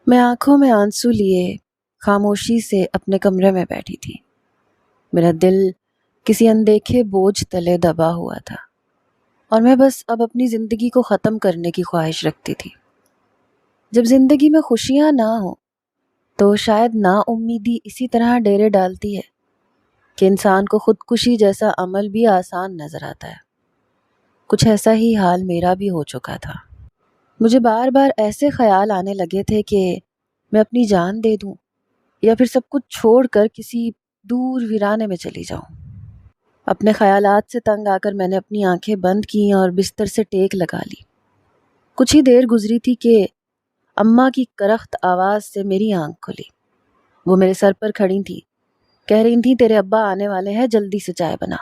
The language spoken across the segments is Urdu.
میں آنکھوں میں آنسو لیے خاموشی سے اپنے کمرے میں بیٹھی تھی۔ میرا دل کسی اندیکھے بوجھ تلے دبا ہوا تھا اور میں بس اب اپنی زندگی کو ختم کرنے کی خواہش رکھتی تھی۔ جب زندگی میں خوشیاں نہ ہوں تو شاید نا امیدی اسی طرح ڈیرے ڈالتی ہے کہ انسان کو خودکشی جیسا عمل بھی آسان نظر آتا ہے۔ کچھ ایسا ہی حال میرا بھی ہو چکا تھا۔ مجھے بار بار ایسے خیال آنے لگے تھے کہ میں اپنی جان دے دوں یا پھر سب کچھ چھوڑ کر کسی دور ویرانے میں چلی جاؤں۔ اپنے خیالات سے تنگ آ کر میں نے اپنی آنکھیں بند کیں اور بستر سے ٹیک لگا لی۔ کچھ ہی دیر گزری تھی کہ اماں کی کرخت آواز سے میری آنکھ کھلی۔ وہ میرے سر پر کھڑی تھی، کہہ رہی تھی تیرے ابا آنے والے ہیں، جلدی سے چائے بنا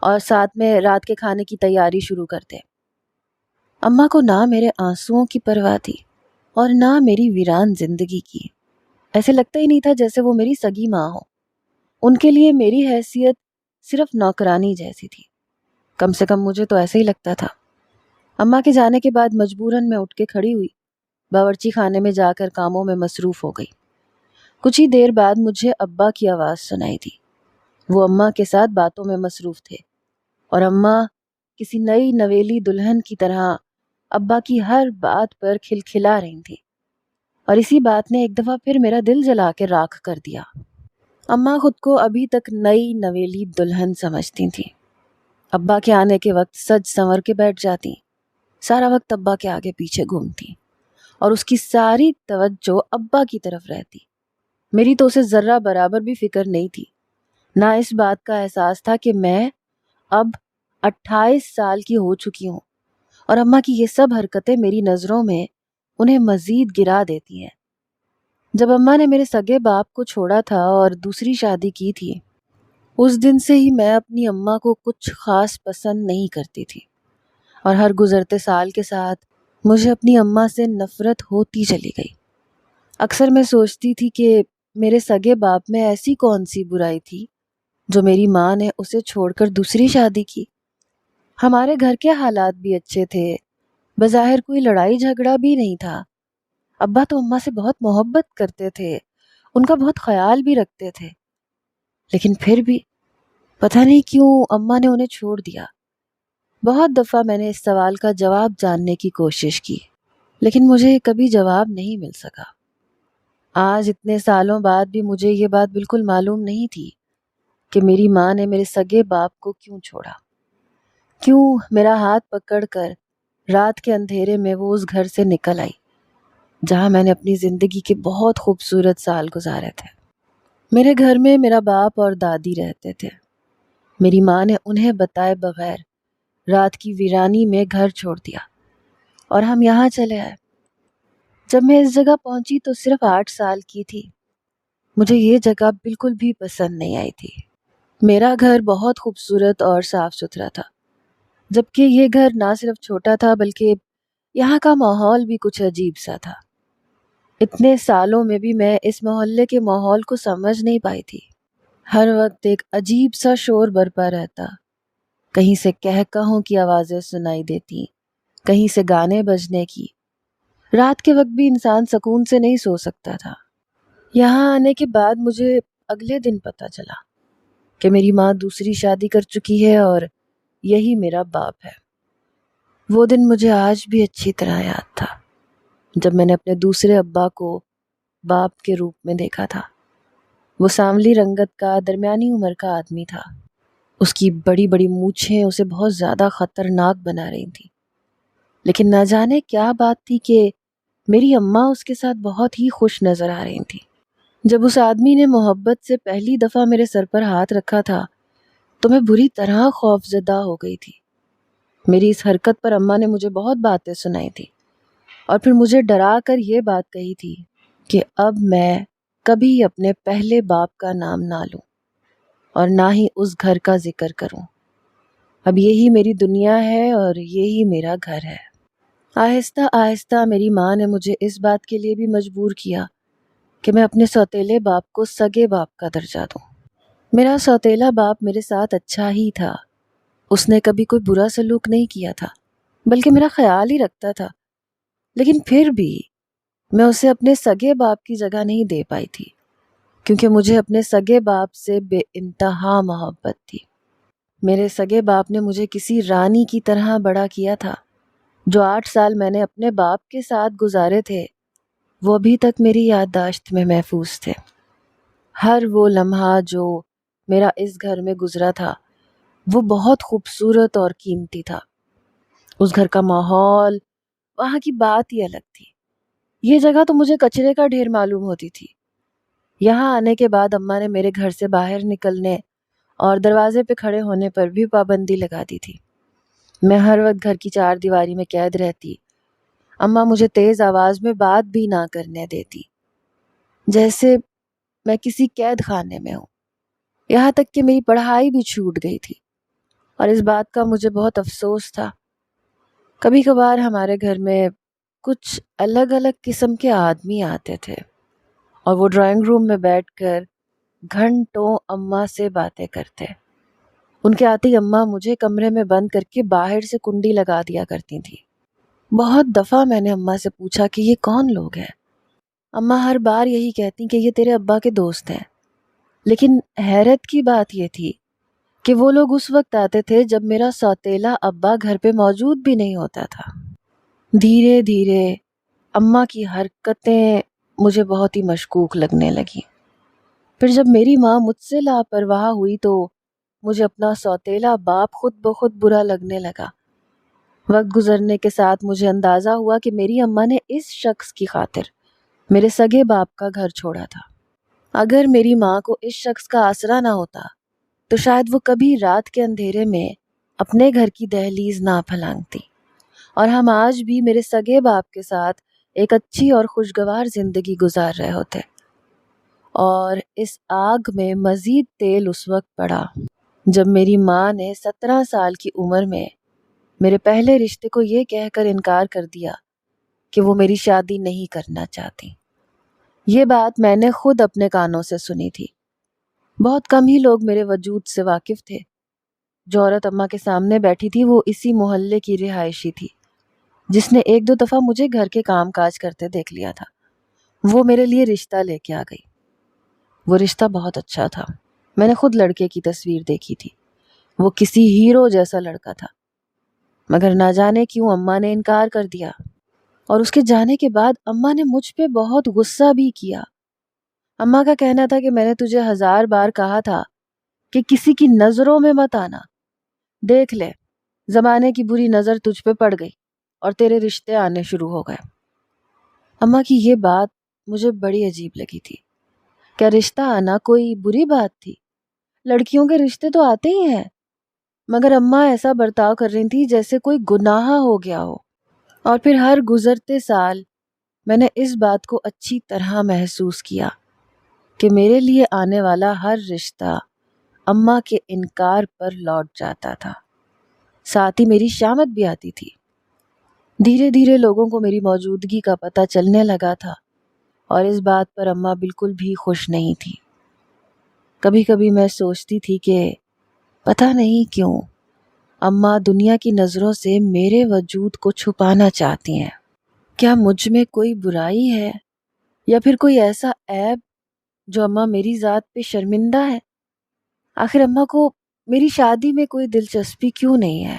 اور ساتھ میں رات کے کھانے کی تیاری شروع کر دے۔ اماں کو نہ میرے آنسوؤں کی پرواہ تھی اور نہ میری ویران زندگی کی۔ ایسے لگتا ہی نہیں تھا جیسے وہ میری سگی ماں ہو۔ ان کے لیے میری حیثیت صرف نوکرانی جیسی تھی۔ کم سے کم مجھے تو ایسے ہی لگتا تھا۔ اماں کے جانے کے بعد مجبوراً میں اٹھ کے کھڑی ہوئی، باورچی خانے میں جا کر کاموں میں مصروف ہو گئی۔ کچھ ہی دیر بعد مجھے ابا کی آواز سنائی دی۔ وہ اماں کے ساتھ باتوں میں مصروف تھے اور اماں کسی نئی نویلی دلہن کی طرح ابا کی ہر بات پر کھلکھلا رہی تھی، اور اسی بات نے ایک دفعہ پھر میرا دل جلا کے راکھ کر دیا۔ اماں خود کو ابھی تک نئی نویلی دلہن سمجھتی تھیں۔ ابا کے آنے کے وقت سج سنور کے بیٹھ جاتی، سارا وقت ابا کے آگے پیچھے گھومتی اور اس کی ساری توجہ ابا کی طرف رہتی۔ میری تو اسے ذرہ برابر بھی فکر نہیں تھی، نہ اس بات کا احساس تھا کہ میں اب 28 سال کی ہو چکی ہوں اور اماں کی یہ سب حرکتیں میری نظروں میں انہیں مزید گرا دیتی ہیں۔ جب اماں نے میرے سگے باپ کو چھوڑا تھا اور دوسری شادی کی تھی، اس دن سے ہی میں اپنی اماں کو کچھ خاص پسند نہیں کرتی تھی، اور ہر گزرتے سال کے ساتھ مجھے اپنی اماں سے نفرت ہوتی چلی گئی۔ اکثر میں سوچتی تھی کہ میرے سگے باپ میں ایسی کون سی برائی تھی جو میری ماں نے اسے چھوڑ کر دوسری شادی کی۔ ہمارے گھر کے حالات بھی اچھے تھے، بظاہر کوئی لڑائی جھگڑا بھی نہیں تھا۔ ابا تو اماں سے بہت محبت کرتے تھے، ان کا بہت خیال بھی رکھتے تھے، لیکن پھر بھی پتہ نہیں کیوں اماں نے انہیں چھوڑ دیا۔ بہت دفعہ میں نے اس سوال کا جواب جاننے کی کوشش کی، لیکن مجھے کبھی جواب نہیں مل سکا۔ آج اتنے سالوں بعد بھی مجھے یہ بات بالکل معلوم نہیں تھی کہ میری ماں نے میرے سگے باپ کو کیوں چھوڑا، کیوں میرا ہاتھ پکڑ کر رات کے اندھیرے میں وہ اس گھر سے نکل آئی جہاں میں نے اپنی زندگی کے بہت خوبصورت سال گزارے تھے۔ میرے گھر میں میرا باپ اور دادی رہتے تھے۔ میری ماں نے انہیں بتائے بغیر رات کی ویرانی میں گھر چھوڑ دیا اور ہم یہاں چلے آئے۔ جب میں اس جگہ پہنچی تو صرف 8 سال کی تھی۔ مجھے یہ جگہ بالکل بھی پسند نہیں آئی تھی۔ میرا گھر بہت خوبصورت اور صاف ستھرا تھا، جبکہ یہ گھر نہ صرف چھوٹا تھا بلکہ یہاں کا ماحول بھی کچھ عجیب سا تھا۔ اتنے سالوں میں بھی میں اس محلے کے ماحول کو سمجھ نہیں پائی تھی۔ ہر وقت ایک عجیب سا شور برپا رہتا، کہیں سے کہکہوں کی آوازیں سنائی دیتی، کہیں سے گانے بجنے کی۔ رات کے وقت بھی انسان سکون سے نہیں سو سکتا تھا۔ یہاں آنے کے بعد مجھے اگلے دن پتہ چلا کہ میری ماں دوسری شادی کر چکی ہے اور یہی میرا باپ ہے۔ وہ دن مجھے آج بھی اچھی طرح یاد تھا جب میں نے اپنے دوسرے ابا کو باپ کے روپ میں دیکھا تھا۔ وہ سانولی رنگت کا درمیانی عمر کا آدمی تھا۔ اس کی بڑی بڑی مونچھیں اسے بہت زیادہ خطرناک بنا رہی تھیں، لیکن نہ جانے کیا بات تھی کہ میری اماں اس کے ساتھ بہت ہی خوش نظر آ رہی تھیں۔ جب اس آدمی نے محبت سے پہلی دفعہ میرے سر پر ہاتھ رکھا تھا تو میں بری طرح خوفزدہ ہو گئی تھی۔ میری اس حرکت پر اماں نے مجھے بہت باتیں سنائی تھی اور پھر مجھے ڈرا کر یہ بات کہی تھی کہ اب میں کبھی اپنے پہلے باپ کا نام نہ لوں اور نہ ہی اس گھر کا ذکر کروں۔ اب یہی میری دنیا ہے اور یہی میرا گھر ہے۔ آہستہ آہستہ میری ماں نے مجھے اس بات کے لیے بھی مجبور کیا کہ میں اپنے سوتیلے باپ کو سگے باپ کا درجہ دوں۔ میرا سوتیلا باپ میرے ساتھ اچھا ہی تھا، اس نے کبھی کوئی برا سلوک نہیں کیا تھا، بلکہ میرا خیال ہی رکھتا تھا، لیکن پھر بھی میں اسے اپنے سگے باپ کی جگہ نہیں دے پائی تھی، کیونکہ مجھے اپنے سگے باپ سے بے انتہا محبت تھی۔ میرے سگے باپ نے مجھے کسی رانی کی طرح بڑا کیا تھا۔ جو 8 سال میں نے اپنے باپ کے ساتھ گزارے تھے وہ ابھی تک میری یادداشت میں محفوظ تھے۔ ہر وہ لمحہ جو میرا اس گھر میں گزرا تھا وہ بہت خوبصورت اور قیمتی تھا۔ اس گھر کا ماحول، وہاں کی بات ہی الگ تھی۔ یہ جگہ تو مجھے کچرے کا ڈھیر معلوم ہوتی تھی۔ یہاں آنے کے بعد اماں نے میرے گھر سے باہر نکلنے اور دروازے پہ کھڑے ہونے پر بھی پابندی لگا دی تھی۔ میں ہر وقت گھر کی 4 دیواری میں قید رہتی۔ اماں مجھے تیز آواز میں بات بھی نہ کرنے دیتی، جیسے میں کسی قید خانے میں ہوں۔ یہاں تک کہ میری پڑھائی بھی چھوٹ گئی تھی، اور اس بات کا مجھے بہت افسوس تھا۔ کبھی کبھار ہمارے گھر میں کچھ الگ الگ قسم کے آدمی آتے تھے اور وہ ڈرائنگ روم میں بیٹھ کر گھنٹوں اماں سے باتیں کرتے۔ ان کے آتے ہی اماں مجھے کمرے میں بند کر کے باہر سے کنڈی لگا دیا کرتی تھی۔ بہت دفعہ میں نے اماں سے پوچھا کہ یہ کون لوگ ہیں؟ اماں ہر بار یہی کہتی کہ یہ تیرے ابا کے دوست ہیں، لیکن حیرت کی بات یہ تھی کہ وہ لوگ اس وقت آتے تھے جب میرا سوتیلا ابا گھر پہ موجود بھی نہیں ہوتا تھا۔ دھیرے دھیرے اماں کی حرکتیں مجھے بہت ہی مشکوک لگنے لگیں۔ پھر جب میری ماں مجھ سے لاپرواہ ہوئی تو مجھے اپنا سوتیلا باپ خود بخود برا لگنے لگا۔ وقت گزرنے کے ساتھ مجھے اندازہ ہوا کہ میری اماں نے اس شخص کی خاطر میرے سگے باپ کا گھر چھوڑا تھا۔ اگر میری ماں کو اس شخص کا آسرا نہ ہوتا تو شاید وہ کبھی رات کے اندھیرے میں اپنے گھر کی دہلیز نہ پھلانگتی، اور ہم آج بھی میرے سگے باپ کے ساتھ ایک اچھی اور خوشگوار زندگی گزار رہے ہوتے۔ اور اس آگ میں مزید تیل اس وقت پڑا جب میری ماں نے 17 سال کی عمر میں میرے پہلے رشتے کو یہ کہہ کر انکار کر دیا کہ وہ میری شادی نہیں کرنا چاہتی۔ یہ بات میں نے خود اپنے کانوں سے سنی تھی۔ بہت کم ہی لوگ میرے وجود سے واقف تھے۔ جو عورت اماں کے سامنے بیٹھی تھی وہ اسی محلے کی رہائشی تھی، جس نے 1-2 دفعہ مجھے گھر کے کام کاج کرتے دیکھ لیا تھا۔ وہ میرے لیے رشتہ لے کے آ گئی۔ وہ رشتہ بہت اچھا تھا۔ میں نے خود لڑکے کی تصویر دیکھی تھی۔ وہ کسی ہیرو جیسا لڑکا تھا، مگر نہ جانے کیوں اماں نے انکار کر دیا، اور اس کے جانے کے بعد اماں نے مجھ پہ بہت غصہ بھی کیا۔ اماں کا کہنا تھا کہ میں نے تجھے 1000 بار کہا تھا کہ کسی کی نظروں میں مت آنا۔ دیکھ لے، زمانے کی بری نظر تجھ پہ پڑ گئی اور تیرے رشتے آنے شروع ہو گئے۔ اماں کی یہ بات مجھے بڑی عجیب لگی تھی۔ کیا رشتہ آنا کوئی بری بات تھی؟ لڑکیوں کے رشتے تو آتے ہی ہیں، مگر اماں ایسا برتاؤ کر رہی تھی جیسے کوئی گناہ ہو گیا ہو۔ اور پھر ہر گزرتے سال میں نے اس بات کو اچھی طرح محسوس کیا کہ میرے لیے آنے والا ہر رشتہ اماں کے انکار پر لوٹ جاتا تھا، ساتھ ہی میری شامت بھی آتی تھی۔ دھیرے دھیرے لوگوں کو میری موجودگی کا پتہ چلنے لگا تھا، اور اس بات پر اماں بالکل بھی خوش نہیں تھی۔ کبھی کبھی میں سوچتی تھی کہ پتہ نہیں کیوں اماں دنیا کی نظروں سے میرے وجود کو چھپانا چاہتی ہیں۔ کیا مجھ میں کوئی برائی ہے، یا پھر کوئی ایسا عیب جو اماں میری ذات پہ شرمندہ ہے؟ آخر اماں کو میری شادی میں کوئی دلچسپی کیوں نہیں ہے؟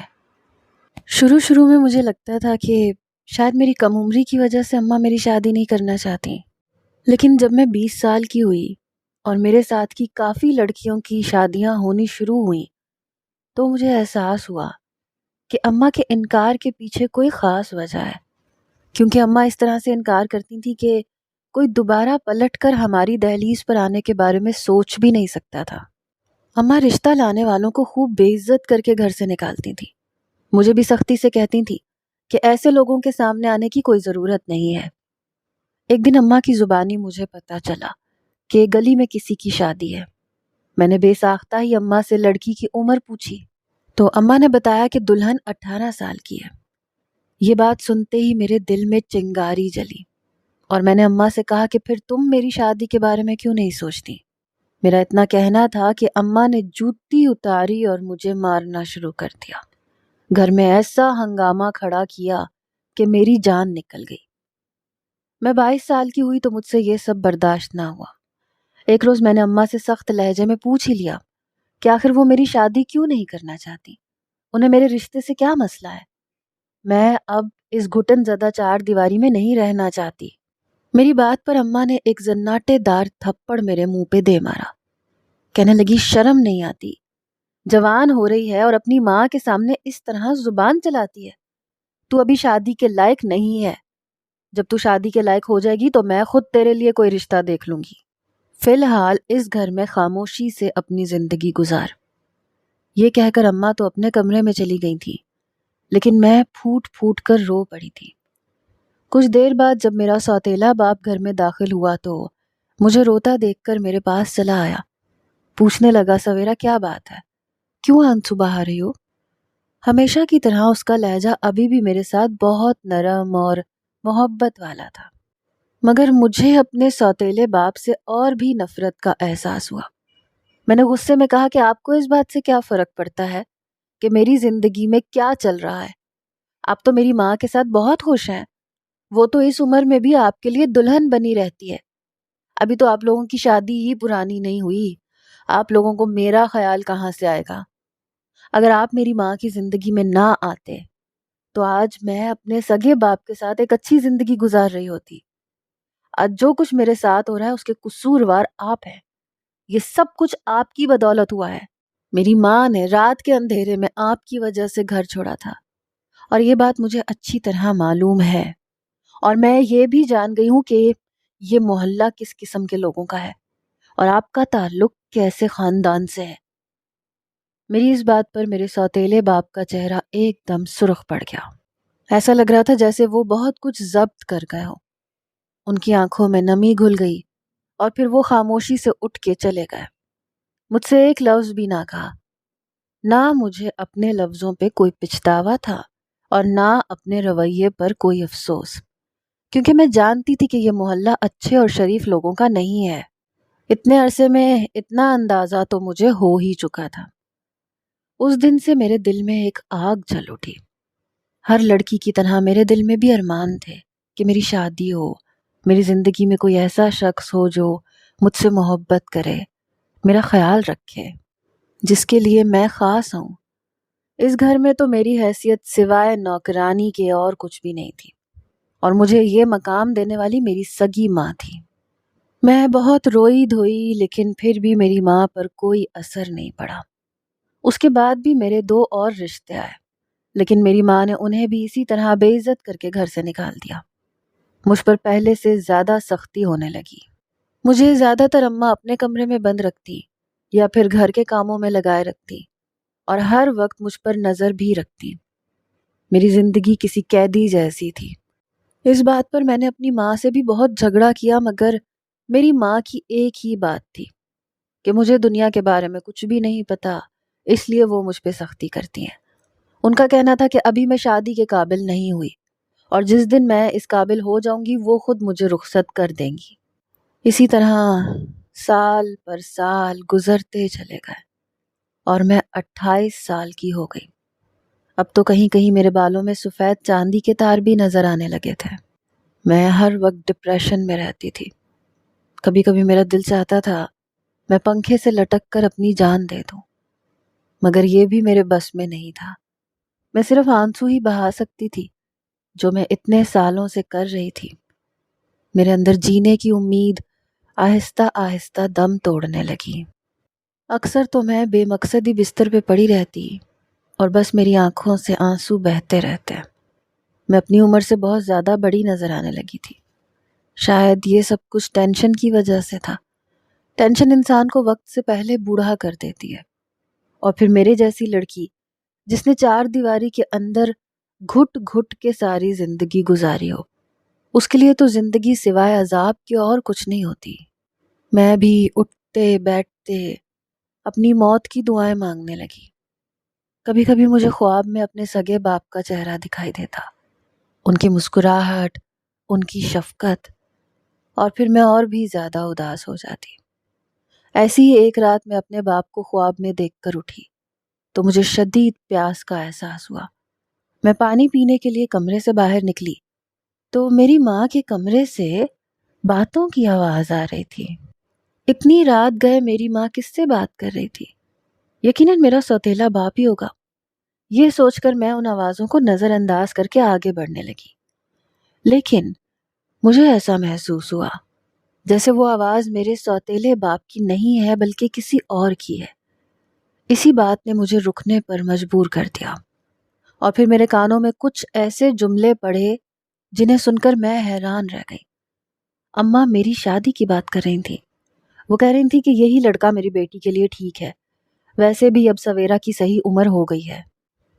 شروع میں مجھے لگتا تھا کہ شاید میری کم عمری کی وجہ سے اماں میری شادی نہیں کرنا چاہتی، لیکن جب میں 20 سال کی ہوئی اور میرے ساتھ کی کافی لڑکیوں کی شادیاں ہونی شروع ہوئیں تو مجھے احساس ہوا کہ اماں کے انکار کے پیچھے کوئی خاص وجہ ہے، کیونکہ اماں اس طرح سے انکار کرتی تھی کہ کوئی دوبارہ پلٹ کر ہماری دہلیز پر آنے کے بارے میں سوچ بھی نہیں سکتا تھا۔ اماں رشتہ لانے والوں کو خوب بے عزت کر کے گھر سے نکالتی تھی۔ مجھے بھی سختی سے کہتی تھی کہ ایسے لوگوں کے سامنے آنے کی کوئی ضرورت نہیں ہے۔ ایک دن اماں کی زبانی مجھے پتا چلا کہ گلی میں کسی کی شادی ہے۔ میں نے بے ساختہ ہی اماں سے لڑکی کی عمر پوچھی تو اماں نے بتایا کہ دلہن 18 سال کی ہے۔ یہ بات سنتے ہی میرے دل میں چنگاری جلی، اور میں نے اماں سے کہا کہ پھر تم میری شادی کے بارے میں کیوں نہیں سوچتی؟ میرا اتنا کہنا تھا کہ اماں نے جوتی اتاری اور مجھے مارنا شروع کر دیا۔ گھر میں ایسا ہنگامہ کھڑا کیا کہ میری جان نکل گئی۔ میں 22 سال کی ہوئی تو مجھ سے یہ سب برداشت نہ ہوا۔ ایک روز میں نے اماں سے سخت لہجے میں پوچھ ہی لیا کہ آخر وہ میری شادی کیوں نہیں کرنا چاہتی، انہیں میرے رشتے سے کیا مسئلہ ہے؟ میں اب اس گھٹن زدہ چار دیواری میں نہیں رہنا چاہتی۔ میری بات پر اماں نے ایک زناٹے دار تھپڑ میرے منہ پہ دے مارا۔ کہنے لگی، شرم نہیں آتی؟ جوان ہو رہی ہے اور اپنی ماں کے سامنے اس طرح زبان چلاتی ہے۔ تو ابھی شادی کے لائق نہیں ہے۔ جب تو شادی کے لائق ہو جائے گی تو میں خود تیرے لیے کوئی رشتہ دیکھ لوں گی۔ فی الحال اس گھر میں خاموشی سے اپنی زندگی گزار۔ یہ کہہ کر اماں تو اپنے کمرے میں چلی گئی تھی، لیکن میں پھوٹ پھوٹ کر رو پڑی تھی۔ کچھ دیر بعد جب میرا سوتیلا باپ گھر میں داخل ہوا تو مجھے روتا دیکھ کر میرے پاس چلا آیا۔ پوچھنے لگا، سویرا کیا بات ہے؟ کیوں آنسو بہا رہی ہو؟ ہمیشہ کی طرح اس کا لہجہ ابھی بھی میرے ساتھ بہت نرم اور محبت والا تھا، مگر مجھے اپنے سوتیلے باپ سے اور بھی نفرت کا احساس ہوا۔ میں نے غصے میں کہا کہ آپ کو اس بات سے کیا فرق پڑتا ہے کہ میری زندگی میں کیا چل رہا ہے؟ آپ تو میری ماں کے ساتھ بہت خوش ہیں، وہ تو اس عمر میں بھی آپ کے لیے دلہن بنی رہتی ہے۔ ابھی تو آپ لوگوں کی شادی ہی پرانی نہیں ہوئی، آپ لوگوں کو میرا خیال کہاں سے آئے گا؟ اگر آپ میری ماں کی زندگی میں نہ آتے تو آج میں اپنے سگے باپ کے ساتھ ایک اچھی زندگی گزار رہی ہوتی۔ آج جو کچھ میرے ساتھ ہو رہا ہے اس کے قصوروار آپ ہیں۔ یہ سب کچھ آپ کی بدولت ہوا ہے۔ میری ماں نے رات کے اندھیرے میں آپ کی وجہ سے گھر چھوڑا تھا، اور یہ بات مجھے اچھی طرح معلوم ہے، اور میں یہ بھی جان گئی ہوں کہ یہ محلہ کس قسم کے لوگوں کا ہے اور آپ کا تعلق کیسے خاندان سے ہے۔ میری اس بات پر میرے سوتیلے باپ کا چہرہ ایک دم سرخ پڑ گیا۔ ایسا لگ رہا تھا جیسے وہ بہت کچھ ضبط کر گئے ہو۔ ان کی آنکھوں میں نمی گھل گئی اور پھر وہ خاموشی سے اٹھ کے چلے گئے۔ مجھ سے ایک لفظ بھی نہ کہا۔ نہ مجھے اپنے لفظوں پہ کوئی پچھتاوا تھا اور نہ اپنے رویے پر کوئی افسوس، کیونکہ میں جانتی تھی کہ یہ محلہ اچھے اور شریف لوگوں کا نہیں ہے۔ اتنے عرصے میں اتنا اندازہ تو مجھے ہو ہی چکا تھا۔ اس دن سے میرے دل میں ایک آگ جل اٹھی۔ ہر لڑکی کی طرح میرے دل میں بھی ارمان تھے کہ میری شادی ہو، میری زندگی میں کوئی ایسا شخص ہو جو مجھ سے محبت کرے، میرا خیال رکھے، جس کے لیے میں خاص ہوں۔ اس گھر میں تو میری حیثیت سوائے نوکرانی کے اور کچھ بھی نہیں تھی، اور مجھے یہ مقام دینے والی میری سگی ماں تھی۔ میں بہت روئی دھوئی، لیکن پھر بھی میری ماں پر کوئی اثر نہیں پڑا۔ اس کے بعد بھی میرے 2 اور رشتے آئے، لیکن میری ماں نے انہیں بھی اسی طرح بے عزت کر کے گھر سے نکال دیا۔ مجھ پر پہلے سے زیادہ سختی ہونے لگی۔ مجھے زیادہ تر اماں اپنے کمرے میں بند رکھتی یا پھر گھر کے کاموں میں لگائے رکھتی، اور ہر وقت مجھ پر نظر بھی رکھتی۔ میری زندگی کسی قیدی جیسی تھی۔ اس بات پر میں نے اپنی ماں سے بھی بہت جھگڑا کیا، مگر میری ماں کی ایک ہی بات تھی کہ مجھے دنیا کے بارے میں کچھ بھی نہیں پتا، اس لیے وہ مجھ پہ سختی کرتی ہیں۔ ان کا کہنا تھا کہ ابھی میں شادی کے قابل نہیں ہوئی، اور جس دن میں اس قابل ہو جاؤں گی وہ خود مجھے رخصت کر دیں گی۔ اسی طرح سال پر سال گزرتے چلے گئے اور میں 28 سال کی ہو گئی۔ اب تو کہیں کہیں میرے بالوں میں سفید چاندی کے تار بھی نظر آنے لگے تھے۔ میں ہر وقت ڈپریشن میں رہتی تھی۔ کبھی کبھی میرا دل چاہتا تھا میں پنکھے سے لٹک کر اپنی جان دے دوں، مگر یہ بھی میرے بس میں نہیں تھا۔ میں صرف آنسو ہی بہا سکتی تھی، جو میں اتنے سالوں سے کر رہی تھی۔ میرے اندر جینے کی امید آہستہ آہستہ دم توڑنے لگی۔ اکثر تو میں بے مقصدی بستر پہ پڑی رہتی اور بس میری آنکھوں سے آنسو بہتے رہتے۔ میں اپنی عمر سے بہت زیادہ بڑی نظر آنے لگی تھی۔ شاید یہ سب کچھ ٹینشن کی وجہ سے تھا۔ ٹینشن انسان کو وقت سے پہلے بوڑھا کر دیتی ہے، اور پھر میرے جیسی لڑکی جس نے 4 دیواری کے اندر گھٹ گھٹ کے ساری زندگی گزاری ہو، اس کے لیے تو زندگی سوائے عذاب کے اور کچھ نہیں ہوتی۔ میں بھی اٹھتے بیٹھتے اپنی موت کی دعائیں مانگنے لگی۔ کبھی کبھی مجھے خواب میں اپنے سگے باپ کا چہرہ دکھائی دیتا، ان کی مسکراہٹ، ان کی شفقت، اور پھر میں اور بھی زیادہ اداس ہو جاتی۔ ایسی ہی ایک رات میں اپنے باپ کو خواب میں دیکھ کر اٹھی تو مجھے شدید پیاس کا احساس ہوا۔ میں پانی پینے کے لیے کمرے سے باہر نکلی تو میری ماں کے کمرے سے باتوں کی آواز آ رہی تھی۔ اتنی رات گئے میری ماں کس سے بات کر رہی تھی؟ یقیناً میرا سوتیلا باپ ہی ہوگا۔ یہ سوچ کر میں ان آوازوں کو نظر انداز کر کے آگے بڑھنے لگی، لیکن مجھے ایسا محسوس ہوا جیسے وہ آواز میرے سوتیلے باپ کی نہیں ہے بلکہ کسی اور کی ہے۔ اسی بات نے مجھے رکنے پر مجبور کر دیا، اور پھر میرے کانوں میں کچھ ایسے جملے پڑے جنہیں سن کر میں حیران رہ گئی۔ اماں میری شادی کی بات کر رہی تھی۔ وہ کہہ رہی تھی کہ یہی لڑکا میری بیٹی کے لیے ٹھیک ہے، ویسے بھی اب سویرا کی صحیح عمر ہو گئی ہے۔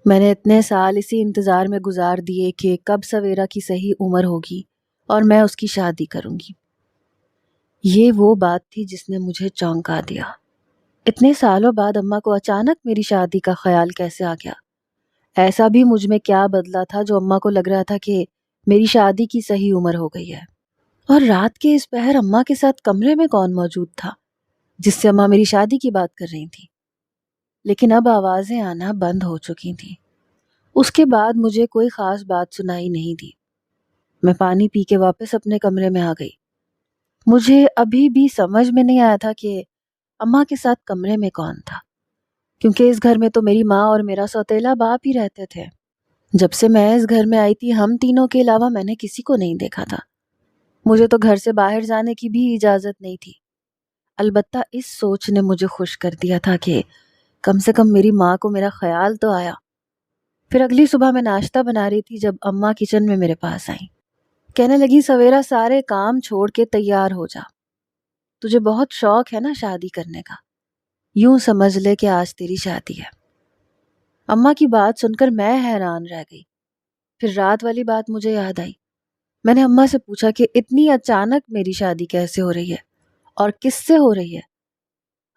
میں نے اتنے سال اسی انتظار میں گزار دیے کہ کب سویرا کی صحیح عمر ہوگی اور میں اس کی شادی کروں گی۔ یہ وہ بات تھی جس نے مجھے چونکا دیا۔ اتنے سالوں بعد اماں کو اچانک میری شادی کا خیال کیسے آ گیا؟ ایسا بھی مجھ میں کیا بدلا تھا جو اماں کو لگ رہا تھا کہ میری شادی کی صحیح عمر ہو گئی ہے؟ اور رات کے اس پہر اماں کے ساتھ کمرے میں کون موجود تھا جس سے اماں میری شادی کی بات کر رہی تھی؟ لیکن اب آوازیں آنا بند ہو چکی تھیں۔ اس کے بعد مجھے کوئی خاص بات سنائی نہیں دی۔ میں پانی پی کے واپس اپنے کمرے میں آ گئی۔ مجھے ابھی بھی سمجھ میں نہیں آیا تھا کہ اماں کے ساتھ کمرے میں کون تھا، کیونکہ اس گھر میں تو میری ماں اور میرا سوتیلا باپ ہی رہتے تھے۔ جب سے میں اس گھر میں آئی تھی ہم تینوں کے علاوہ میں نے کسی کو نہیں دیکھا تھا۔ مجھے تو گھر سے باہر جانے کی بھی اجازت نہیں تھی۔ البتہ اس سوچ نے مجھے خوش کر دیا تھا کہ کم سے کم میری ماں کو میرا خیال تو آیا۔ پھر اگلی صبح میں ناشتہ بنا رہی تھی جب اماں کچن میں میرے پاس آئیں۔ کہنے لگی سویرا سارے کام چھوڑ کے تیار ہو جا، تجھے بہت شوق ہے نا شادی کرنے کا، یوں سمجھ لے کہ آج تیری شادی ہے۔ اماں کی بات سن کر میں حیران رہ گئی۔ پھر رات والی بات مجھے یاد آئی۔ میں نے اماں سے پوچھا کہ اتنی اچانک میری شادی کیسے ہو رہی ہے اور کس سے ہو رہی ہے؟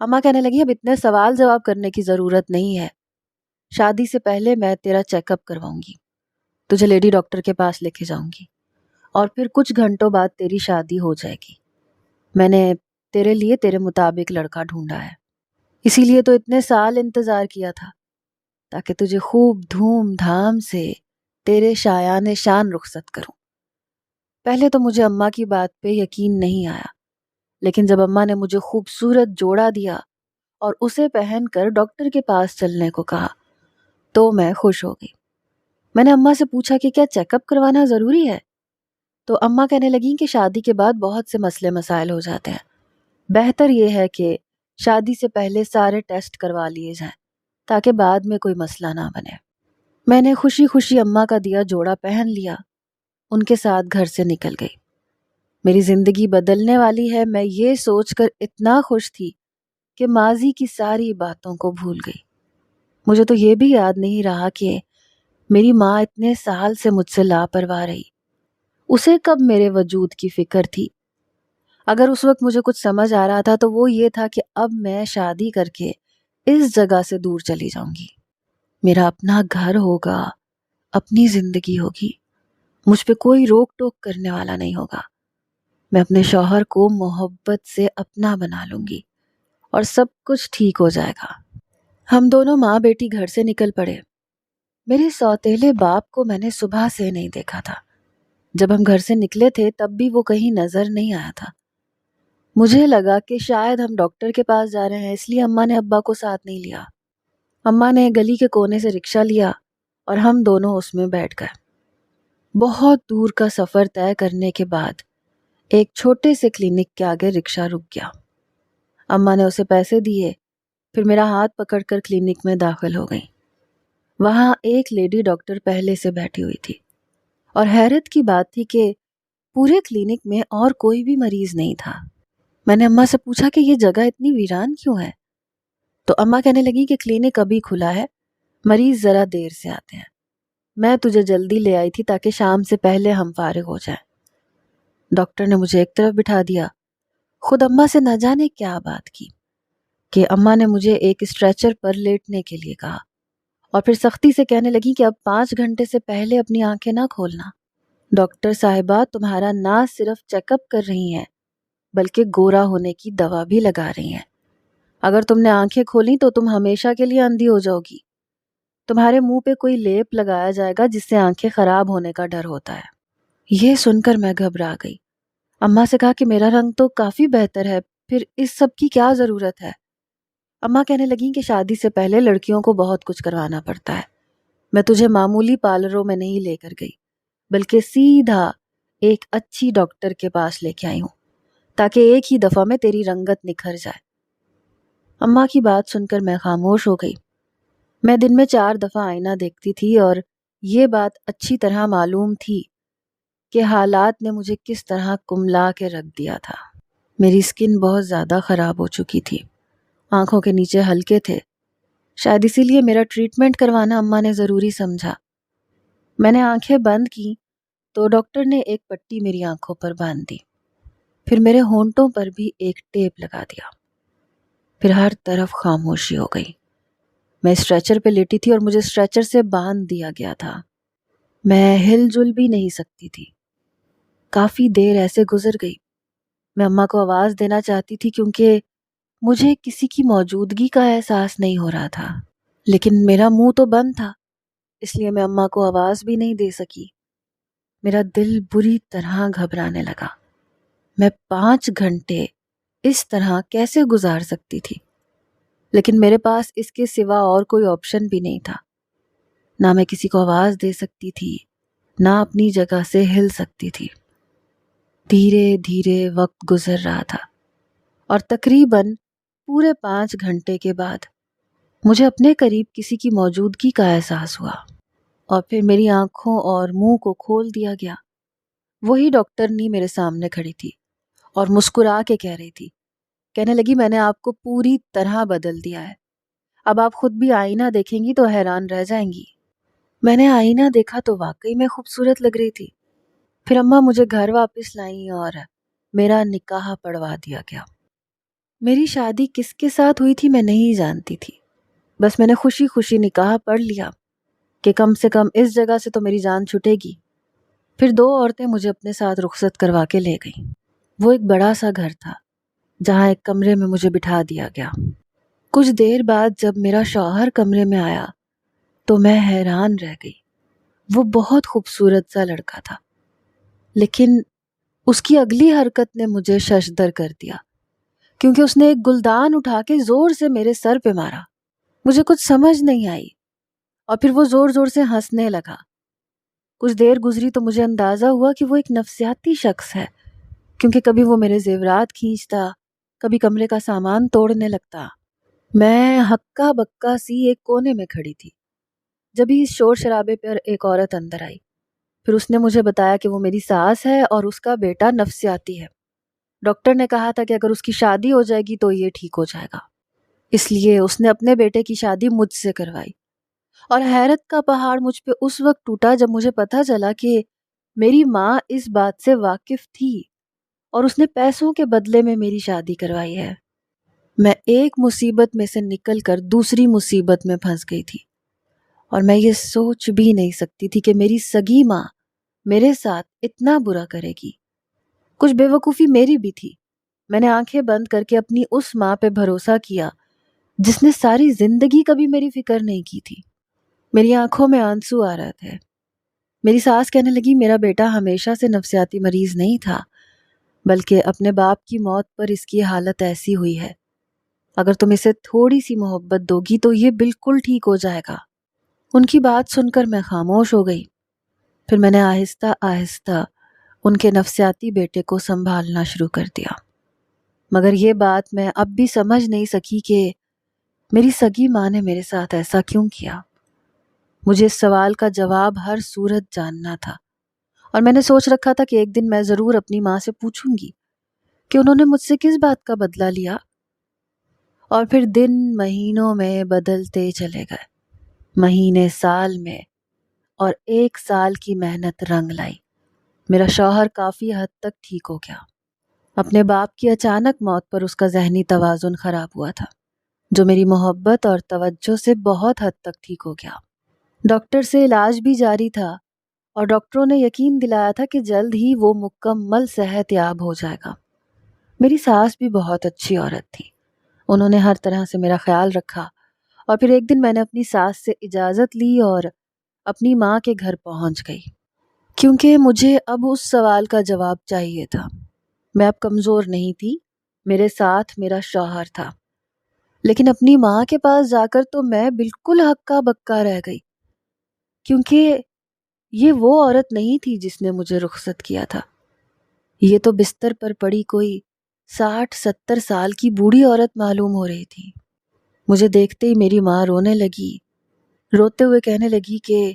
اماں کہنے لگی اب اتنے سوال جواب کرنے کی ضرورت نہیں ہے، شادی سے پہلے میں تیرا چیک اپ کرواؤں گی، تجھے لیڈی ڈاکٹر کے پاس لے کے جاؤں گی، اور پھر کچھ گھنٹوں بعد تیری شادی ہو جائے گی۔ میں نے تیرے لیے تیرے مطابق لڑکا ڈھونڈا ہے، اسی لیے تو اتنے سال انتظار کیا تھا، تاکہ تجھے خوب دھوم دھام سے تیرے شایان شان رخصت کروں۔ پہلے تو مجھے اماں کی بات پہ یقین نہیں آیا، لیکن جب اماں نے مجھے خوبصورت جوڑا دیا اور اسے پہن کر ڈاکٹر کے پاس چلنے کو کہا تو میں خوش ہو گئی۔ میں نے اماں سے پوچھا کہ کیا چیک اپ کروانا ضروری ہے؟ تو اماں کہنے لگیں کہ شادی کے بعد بہت سے مسئلے مسائل ہو جاتے ہیں، بہتر یہ ہے کہ شادی سے پہلے سارے ٹیسٹ کروا لیے جائیں تاکہ بعد میں کوئی مسئلہ نہ بنے۔ میں نے خوشی خوشی اماں کا دیا جوڑا پہن لیا، ان کے ساتھ گھر سے نکل گئی۔ میری زندگی بدلنے والی ہے، میں یہ سوچ کر اتنا خوش تھی کہ ماضی کی ساری باتوں کو بھول گئی۔ مجھے تو یہ بھی یاد نہیں رہا کہ میری ماں اتنے سال سے مجھ سے لاپرواہ رہی، اسے کب میرے وجود کی فکر تھی۔ اگر اس وقت مجھے کچھ سمجھ آ رہا تھا تو وہ یہ تھا کہ اب میں شادی کر کے اس جگہ سے دور چلی جاؤں گی، میرا اپنا گھر ہوگا، اپنی زندگی ہوگی، مجھ پہ کوئی روک ٹوک کرنے والا نہیں ہوگا، میں اپنے شوہر کو محبت سے اپنا بنا لوں گی اور سب کچھ ٹھیک ہو جائے گا۔ ہم دونوں ماں بیٹی گھر سے نکل پڑے۔ میرے سوتیلے باپ کو میں نے صبح سے نہیں دیکھا تھا۔ جب ہم گھر سے نکلے تھے تب بھی وہ کہیں نظر نہیں آیا تھا۔ مجھے لگا کہ شاید ہم ڈاکٹر کے پاس جا رہے ہیں، اس لیے اماں نے ابا کو ساتھ نہیں لیا۔ اماں نے گلی کے کونے سے رکشہ لیا اور ہم دونوں اس میں بیٹھ گئے۔ بہت دور کا سفر طے کرنے کے بعد ایک چھوٹے سے کلینک کے آگے رکشہ رک گیا۔ اماں نے اسے پیسے دیے، پھر میرا ہاتھ پکڑ کر کلینک میں داخل ہو گئی۔ وہاں ایک لیڈی ڈاکٹر پہلے سے بیٹھی ہوئی تھی، اور حیرت کی بات تھی کہ پورے کلینک میں اور کوئی بھی مریض نہیں تھا۔ میں نے اماں سے پوچھا کہ یہ جگہ اتنی ویران کیوں ہے؟ تو اماں کہنے لگی کہ کلینک ابھی کھلا ہے، مریض ذرا دیر سے آتے ہیں، میں تجھے جلدی لے آئی تھی تاکہ شام سے پہلے ہم فارغ ہو جائیں۔ ڈاکٹر نے مجھے ایک طرف بٹھا دیا، خود اماں سے نہ جانے کیا بات کی کہ اماں نے مجھے ایک اسٹریچر پر لیٹنے کے لیے کہا، اور پھر سختی سے کہنے لگی کہ اب 5 گھنٹے سے پہلے اپنی آنکھیں نہ کھولنا۔ ڈاکٹر صاحبہ تمہارا نہ صرف چیک اپ کر رہی ہیں بلکہ گورا ہونے کی دوا بھی لگا رہی ہیں۔ اگر تم نے آنکھیں کھولیں تو تم ہمیشہ کے لیے اندھی ہو جاؤ گی۔ تمہارے منہ پہ کوئی لیپ لگایا جائے گا جس سے آنکھیں خراب ہونے کا ڈر ہوتا ہے۔ یہ سن کر میں گھبرا گئی۔ اماں سے کہا کہ میرا رنگ تو کافی بہتر ہے، پھر اس سب کی کیا ضرورت ہے؟ اماں کہنے لگیں کہ شادی سے پہلے لڑکیوں کو بہت کچھ کروانا پڑتا ہے۔ میں تجھے معمولی پارلروں میں نہیں لے کر گئی، بلکہ سیدھا ایک اچھی ڈاکٹر کے پاس لے کے آئی ہوں، تاکہ ایک ہی دفعہ میں تیری رنگت نکھر جائے۔ اماں کی بات سن کر میں خاموش ہو گئی۔ میں دن میں 4 دفعہ آئینہ دیکھتی تھی اور یہ بات اچھی طرح معلوم تھی کہ حالات نے مجھے کس طرح کملا کے رکھ دیا تھا۔ میری سکن بہت زیادہ خراب ہو چکی تھی، آنکھوں کے نیچے ہلکے تھے، شاید اسی لیے میرا ٹریٹمنٹ کروانا اماں نے ضروری سمجھا۔ میں نے آنکھیں بند کی تو ڈاکٹر نے ایک پٹی میری آنکھوں پر باندھ دی، پھر میرے ہونٹوں پر بھی ایک ٹیپ لگا دیا، پھر ہر طرف خاموشی ہو گئی۔ میں اسٹریچر پہ لیٹی تھی اور مجھے اسٹریچر سے باندھ دیا گیا تھا۔ میں ہل جل بھی نہیں سکتی تھی۔ کافی دیر ایسے گزر گئی۔ میں اماں کو آواز دینا چاہتی تھی کیونکہ مجھے کسی کی موجودگی کا احساس نہیں ہو رہا تھا، لیکن میرا منہ تو بند تھا، اس لیے میں اماں کو آواز بھی نہیں دے سکی۔ میرا دل بری طرح گھبرانے لگا۔ میں 5 گھنٹے اس طرح کیسے گزار سکتی تھی؟ لیکن میرے پاس اس کے سوا اور کوئی آپشن بھی نہیں تھا۔ نہ میں کسی کو آواز دے سکتی تھی، نہ اپنی جگہ سے ہل سکتی تھی۔ دھیرے دھیرے وقت گزر رہا تھا اور تقریباً پورے 5 گھنٹے کے بعد مجھے اپنے قریب کسی کی موجودگی کا احساس ہوا، اور پھر میری آنکھوں اور منہ کو کھول دیا گیا۔ وہی ڈاکٹرنی میرے سامنے کھڑی تھی اور مسکرا کے کہہ رہی تھی، کہنے لگی میں نے آپ کو پوری طرح بدل دیا ہے، اب آپ خود بھی آئینہ دیکھیں گی تو حیران رہ جائیں گی۔ میں نے آئینہ دیکھا تو واقعی میں خوبصورت لگ رہی تھی۔ پھر اماں مجھے گھر واپس لائیں اور میرا نکاح پڑھوا دیا گیا۔ میری شادی کس کے ساتھ ہوئی تھی میں نہیں جانتی تھی، بس میں نے خوشی خوشی نکاح پڑھ لیا کہ کم سے کم اس جگہ سے تو میری جان چھٹے گی۔ پھر 2 عورتیں مجھے اپنے ساتھ رخصت کروا کے لے گئیں۔ وہ ایک بڑا سا گھر تھا جہاں ایک کمرے میں مجھے بٹھا دیا گیا۔ کچھ دیر بعد جب میرا شوہر کمرے میں آیا تو میں حیران رہ گئی۔ وہ بہت خوبصورت سا لڑکا تھا، لیکن اس کی اگلی حرکت نے مجھے ششدر کر دیا، کیونکہ اس نے ایک گلدان اٹھا کے زور سے میرے سر پہ مارا۔ مجھے کچھ سمجھ نہیں آئی اور پھر وہ زور زور سے ہنسنے لگا۔ کچھ دیر گزری تو مجھے اندازہ ہوا کہ وہ ایک نفسیاتی شخص ہے، کیونکہ کبھی وہ میرے زیورات کھینچتا، کبھی کمرے کا سامان توڑنے لگتا۔ میں ہکا بکا سی ایک کونے میں کھڑی تھی، جبھی اس شور شرابے پر ایک عورت اندر آئی۔ پھر اس نے مجھے بتایا کہ وہ میری ساس ہے اور اس کا بیٹا نفسیاتی ہے۔ ڈاکٹر نے کہا تھا کہ اگر اس کی شادی ہو جائے گی تو یہ ٹھیک ہو جائے گا، اس لیے اس نے اپنے بیٹے کی شادی مجھ سے کروائی۔ اور حیرت کا پہاڑ مجھ پہ اس وقت ٹوٹا جب مجھے پتہ چلا کہ میری ماں اس بات سے واقف تھی اور اس نے پیسوں کے بدلے میں میری شادی کروائی ہے۔ میں ایک مصیبت میں سے نکل کر دوسری مصیبت میں پھنس گئی تھی، اور میں یہ سوچ بھی نہیں سکتی تھی کہ میری سگی ماں میرے ساتھ اتنا برا کرے گی۔ کچھ بے وقوفی میری بھی تھی۔ میں نے آنکھیں بند کر کے اپنی اس ماں پہ بھروسہ کیا جس نے ساری زندگی کبھی میری فکر نہیں کی تھی۔ میری آنکھوں میں آنسو آ رہے تھے۔ میری ساس کہنے لگی میرا بیٹا ہمیشہ سے نفسیاتی مریض نہیں تھا، بلکہ اپنے باپ کی موت پر اس کی حالت ایسی ہوئی ہے۔ اگر تم اسے تھوڑی سی محبت دو گی تو یہ بالکل ٹھیک ہو جائے گا۔ ان کی بات سن کر میں خاموش ہو گئی۔ پھر میں نے آہستہ آہستہ ان کے نفسیاتی بیٹے کو سنبھالنا شروع کر دیا، مگر یہ بات میں اب بھی سمجھ نہیں سکی کہ میری سگی ماں نے میرے ساتھ ایسا کیوں کیا۔ مجھے اس سوال کا جواب ہر صورت جاننا تھا، اور میں نے سوچ رکھا تھا کہ ایک دن میں ضرور اپنی ماں سے پوچھوں گی کہ انہوں نے مجھ سے کس بات کا بدلہ لیا۔ اور پھر دن مہینوں میں بدلتے چلے گئے، مہینے سال میں، اور 1 سال کی محنت رنگ لائی۔ میرا شوہر کافی حد تک ٹھیک ہو گیا۔ اپنے باپ کی اچانک موت پر اس کا ذہنی توازن خراب ہوا تھا، جو میری محبت اور توجہ سے بہت حد تک ٹھیک ہو گیا۔ ڈاکٹر سے علاج بھی جاری تھا، اور ڈاکٹروں نے یقین دلایا تھا کہ جلد ہی وہ مکمل صحت یاب ہو جائے گا۔ میری ساس بھی بہت اچھی عورت تھی، انہوں نے ہر طرح سے میرا خیال رکھا۔ اور پھر ایک دن میں نے اپنی ساس سے اجازت لی اور اپنی ماں کے گھر پہنچ گئی۔ کیونکہ مجھے اب اس سوال کا جواب چاہیے تھا۔ میں اب کمزور نہیں تھی، میرے ساتھ میرا شوہر تھا، لیکن اپنی ماں کے پاس جا کر تو میں بالکل ہکا بکا رہ گئی، کیونکہ یہ وہ عورت نہیں تھی جس نے مجھے رخصت کیا تھا۔ یہ تو بستر پر پڑی کوئی 60-70 سال کی بوڑھی عورت معلوم ہو رہی تھی۔ مجھے دیکھتے ہی میری ماں رونے لگی، روتے ہوئے کہنے لگی کہ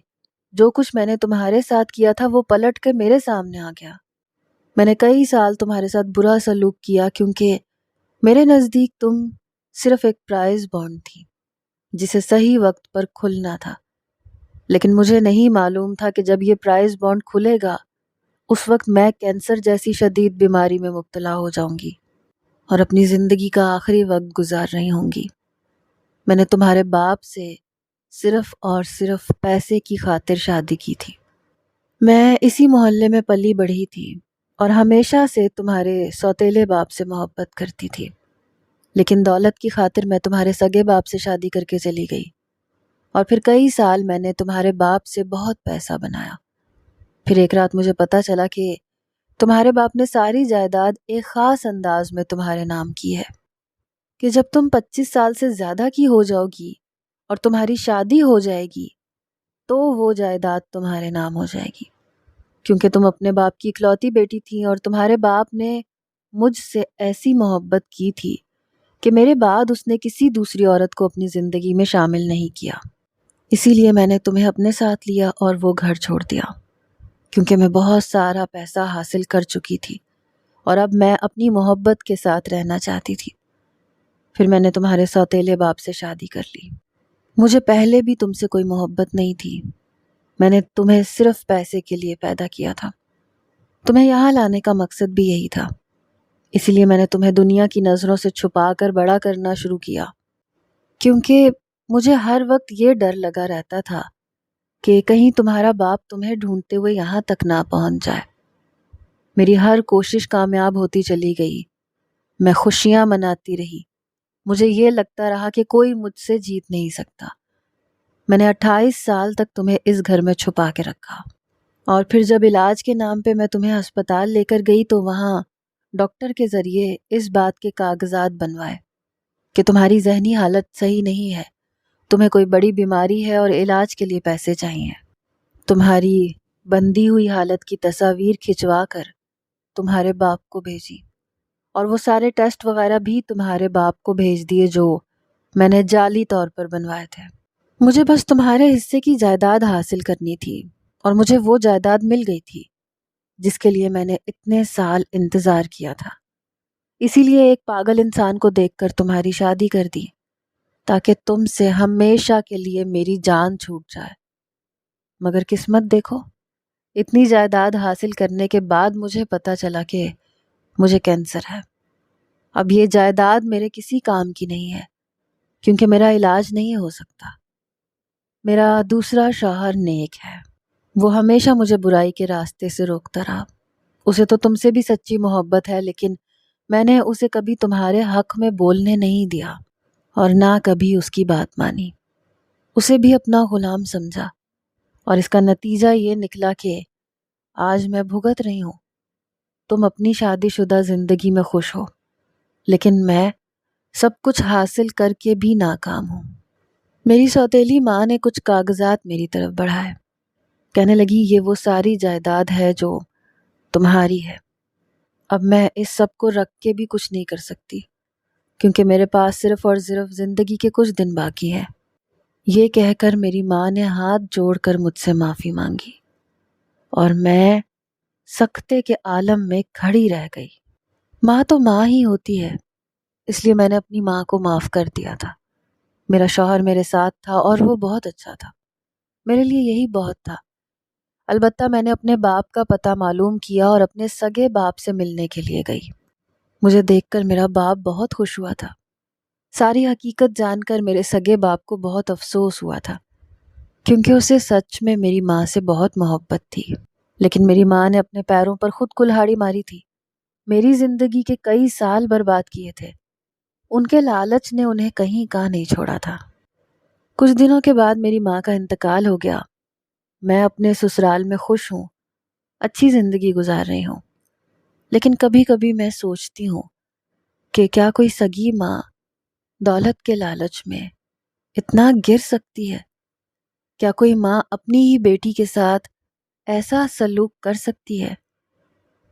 جو کچھ میں نے تمہارے ساتھ کیا تھا وہ پلٹ کر میرے سامنے آ گیا۔ میں نے کئی سال تمہارے ساتھ برا سلوک کیا، کیونکہ میرے نزدیک تم صرف ایک پرائز بانڈ تھی جسے صحیح وقت پر کھلنا تھا، لیکن مجھے نہیں معلوم تھا کہ جب یہ پرائز بانڈ کھلے گا اس وقت میں کینسر جیسی شدید بیماری میں مبتلا ہو جاؤں گی اور اپنی زندگی کا آخری وقت گزار رہی ہوں گی۔ میں نے تمہارے باپ سے صرف اور صرف پیسے کی خاطر شادی کی تھی۔ میں اسی محلے میں پلی بڑھی تھی اور ہمیشہ سے تمہارے سوتیلے باپ سے محبت کرتی تھی، لیکن دولت کی خاطر میں تمہارے سگے باپ سے شادی کر کے چلی گئی، اور پھر کئی سال میں نے تمہارے باپ سے بہت پیسہ بنایا۔ پھر ایک رات مجھے پتا چلا کہ تمہارے باپ نے ساری جائیداد ایک خاص انداز میں تمہارے نام کی ہے، کہ جب تم 25 سال سے زیادہ کی ہو جاؤ گی اور تمہاری شادی ہو جائے گی تو وہ جائیداد تمہارے نام ہو جائے گی، کیونکہ تم اپنے باپ کی اکلوتی بیٹی تھی اور تمہارے باپ نے مجھ سے ایسی محبت کی تھی کہ میرے بعد اس نے کسی دوسری عورت کو اپنی زندگی میں شامل نہیں کیا۔ اسی لیے میں نے تمہیں اپنے ساتھ لیا اور وہ گھر چھوڑ دیا، کیونکہ میں بہت سارا پیسہ حاصل کر چکی تھی اور اب میں اپنی محبت کے ساتھ رہنا چاہتی تھی۔ پھر میں نے تمہارے سوتیلے باپ سے شادی کر لی۔ مجھے پہلے بھی تم سے کوئی محبت نہیں تھی، میں نے تمہیں صرف پیسے کے لیے پیدا کیا تھا۔ تمہیں یہاں لانے کا مقصد بھی یہی تھا، اسی لیے میں نے تمہیں دنیا کی نظروں سے چھپا کر بڑا کرنا شروع کیا، کیونکہ مجھے ہر وقت یہ ڈر لگا رہتا تھا کہ کہیں تمہارا باپ تمہیں ڈھونڈتے ہوئے یہاں تک نہ پہنچ جائے۔ میری ہر کوشش کامیاب ہوتی چلی گئی، میں خوشیاں مناتی رہی، مجھے یہ لگتا رہا کہ کوئی مجھ سے جیت نہیں سکتا۔ میں نے 28 سال تک تمہیں اس گھر میں چھپا کے رکھا، اور پھر جب علاج کے نام پہ میں تمہیں ہسپتال لے کر گئی تو وہاں ڈاکٹر کے ذریعے اس بات کے کاغذات بنوائے کہ تمہاری ذہنی حالت صحیح نہیں ہے، تمہیں کوئی بڑی بیماری ہے اور علاج کے لیے پیسے چاہیے۔ تمہاری بندی ہوئی حالت کی تصاویر کھنچوا کر تمہارے باپ کو بھیجی، اور وہ سارے ٹیسٹ وغیرہ بھی تمہارے باپ کو بھیج دیے جو میں نے جعلی طور پر بنوائے تھے۔ مجھے بس تمہارے حصے کی جائیداد حاصل کرنی تھی، اور مجھے وہ جائیداد مل گئی تھی جس کے لیے میں نے اتنے سال انتظار کیا تھا۔ اسی لیے ایک پاگل انسان کو دیکھ کر تمہاری شادی کر دی، تاکہ تم سے ہمیشہ کے لیے میری جان چھوٹ جائے۔ مگر قسمت دیکھو، اتنی جائیداد حاصل کرنے کے بعد مجھے پتا چلا کہ مجھے کینسر ہے۔ اب یہ جائیداد میرے کسی کام کی نہیں ہے، کیونکہ میرا علاج نہیں ہو سکتا۔ میرا دوسرا شوہر نیک ہے، وہ ہمیشہ مجھے برائی کے راستے سے روکتا رہا۔ اسے تو تم سے بھی سچی محبت ہے، لیکن میں نے اسے کبھی تمہارے حق میں بولنے نہیں دیا اور نہ کبھی اس کی بات مانی۔ اسے بھی اپنا غلام سمجھا، اور اس کا نتیجہ یہ نکلا کہ آج میں بھگت رہی ہوں۔ تم اپنی شادی شدہ زندگی میں خوش ہو، لیکن میں سب کچھ حاصل کر کے بھی ناکام ہوں۔ میری سوتیلی ماں نے کچھ کاغذات میری طرف بڑھائے، کہنے لگی یہ وہ ساری جائیداد ہے جو تمہاری ہے۔ اب میں اس سب کو رکھ کے بھی کچھ نہیں کر سکتی، کیونکہ میرے پاس صرف اور صرف زندگی کے کچھ دن باقی ہیں۔ یہ کہہ کر میری ماں نے ہاتھ جوڑ کر مجھ سے معافی مانگی، اور میں سکتے کے عالم میں کھڑی رہ گئی۔ ماں تو ماں ہی ہوتی ہے، اس لیے میں نے اپنی ماں کو معاف کر دیا تھا۔ میرا شوہر میرے ساتھ تھا اور وہ بہت اچھا تھا، میرے لیے یہی بہت تھا۔ البتہ میں نے اپنے باپ کا پتہ معلوم کیا اور اپنے سگے باپ سے ملنے کے لیے گئی۔ مجھے دیکھ کر میرا باپ بہت خوش ہوا تھا۔ ساری حقیقت جان کر میرے سگے باپ کو بہت افسوس ہوا تھا، کیونکہ اسے سچ میں میری ماں سے بہت محبت تھی۔ لیکن میری ماں نے اپنے پیروں پر خود کلہاڑی ماری تھی، میری زندگی کے کئی سال برباد کیے تھے۔ ان کے لالچ نے انہیں کہیں کا نہیں چھوڑا تھا۔ کچھ دنوں کے بعد میری ماں کا انتقال ہو گیا۔ میں اپنے سسرال میں خوش ہوں، اچھی زندگی گزار رہی ہوں، لیکن کبھی کبھی میں سوچتی ہوں کہ کیا کوئی سگی ماں دولت کے لالچ میں اتنا گر سکتی ہے؟ کیا کوئی ماں اپنی ہی بیٹی کے ساتھ ایسا سلوک کر سکتی ہے؟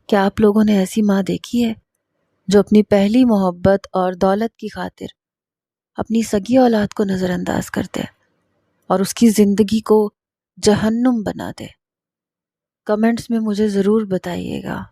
کیا آپ لوگوں نے ایسی ماں دیکھی ہے جو اپنی پہلی محبت اور دولت کی خاطر اپنی سگی اولاد کو نظر انداز کر دے اور اس کی زندگی کو جہنم بنا دے؟ کمنٹس میں مجھے ضرور بتائیے گا۔